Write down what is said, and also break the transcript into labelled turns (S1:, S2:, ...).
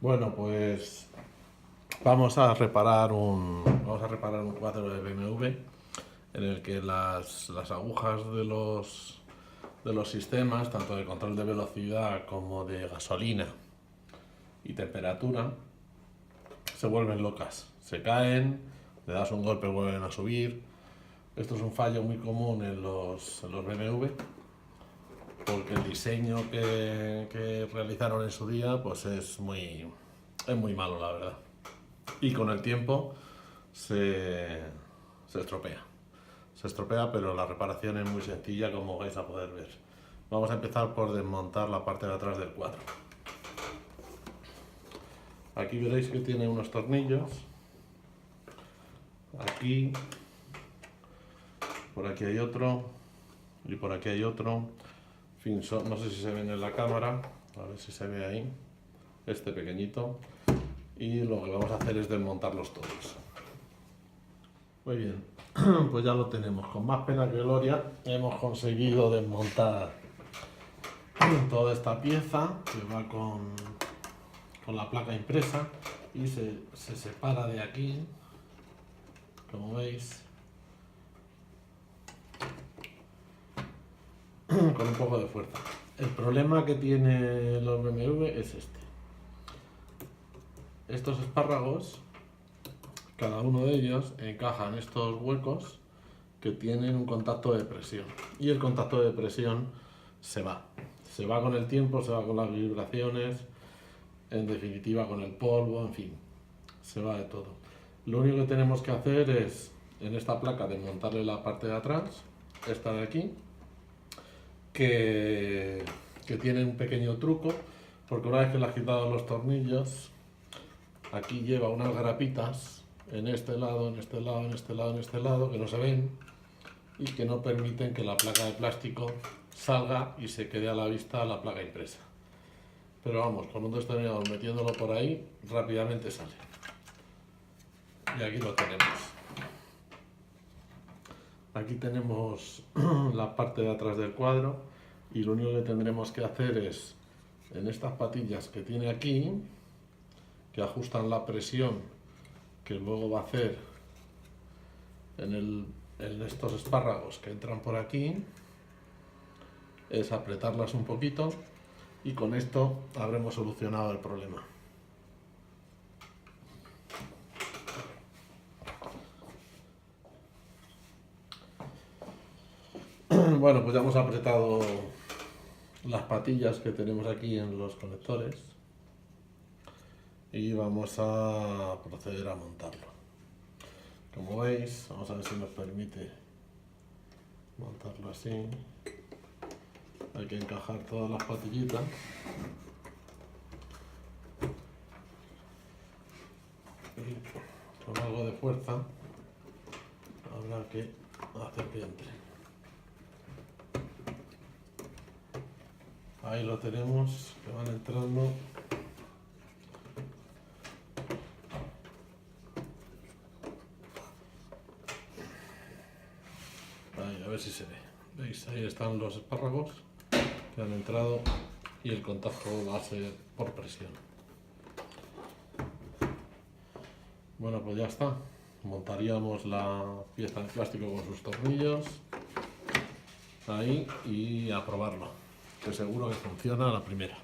S1: Bueno, pues vamos a reparar un cuadro de BMW en el que las agujas de los sistemas, tanto de control de velocidad como de gasolina y temperatura, se vuelven locas, se caen, le das un golpe y vuelven a subir. Esto es un fallo muy común en los BMW, porque el diseño que realizaron en su día pues es muy malo, la verdad. Y con el tiempo se estropea. Se estropea, pero la reparación es muy sencilla, como vais a poder ver. Vamos a empezar por desmontar la parte de atrás del cuadro. Aquí veréis que tiene unos tornillos. Aquí, por aquí hay otro, y por aquí hay otro. En fin, no sé si se ven en la cámara, a ver si se ve ahí, este pequeñito. Y lo que vamos a hacer es desmontarlos todos. Muy bien, pues ya lo tenemos. Con más pena que gloria hemos conseguido desmontar toda esta pieza que va con la placa impresa y se separa de aquí, como veis, con un poco de fuerza. El problema que tiene los BMW es este. Estos espárragos, cada uno de ellos encaja en estos huecos que tienen un contacto de presión, y el contacto de presión se va con el tiempo, se va con las vibraciones, en definitiva con el polvo, en fin, se va de todo. Lo único que tenemos que hacer es, en esta placa, desmontarle la parte de atrás, esta de aquí, que tiene un pequeño truco, porque una vez que le has quitado los tornillos, aquí lleva unas grapitas en este lado, en este lado, en este lado, en este lado, que no se ven y que no permiten que la placa de plástico salga y se quede a la vista la placa impresa. Pero vamos, con un destornillador metiéndolo por ahí, rápidamente sale. Y aquí lo tenemos. Aquí tenemos la parte de atrás del cuadro, y lo único que tendremos que hacer es, en estas patillas que tiene aquí, que ajustan la presión que luego va a hacer en estos espárragos que entran por aquí, es apretarlas un poquito, y con esto habremos solucionado el problema. Bueno, pues ya hemos apretado las patillas que tenemos aquí en los conectores y vamos a proceder a montarlo. Como veis, vamos a ver si nos permite montarlo así. Hay que encajar todas las patillitas. Y con algo de fuerza habrá que hacer que entre. Ahí lo tenemos, que van entrando. Ahí, a ver si se ve. ¿Veis? Ahí están los espárragos que han entrado, y el contacto va a ser por presión. Bueno, pues ya está. Montaríamos la pieza de plástico con sus tornillos ahí y a probarlo, que seguro que funciona a la primera.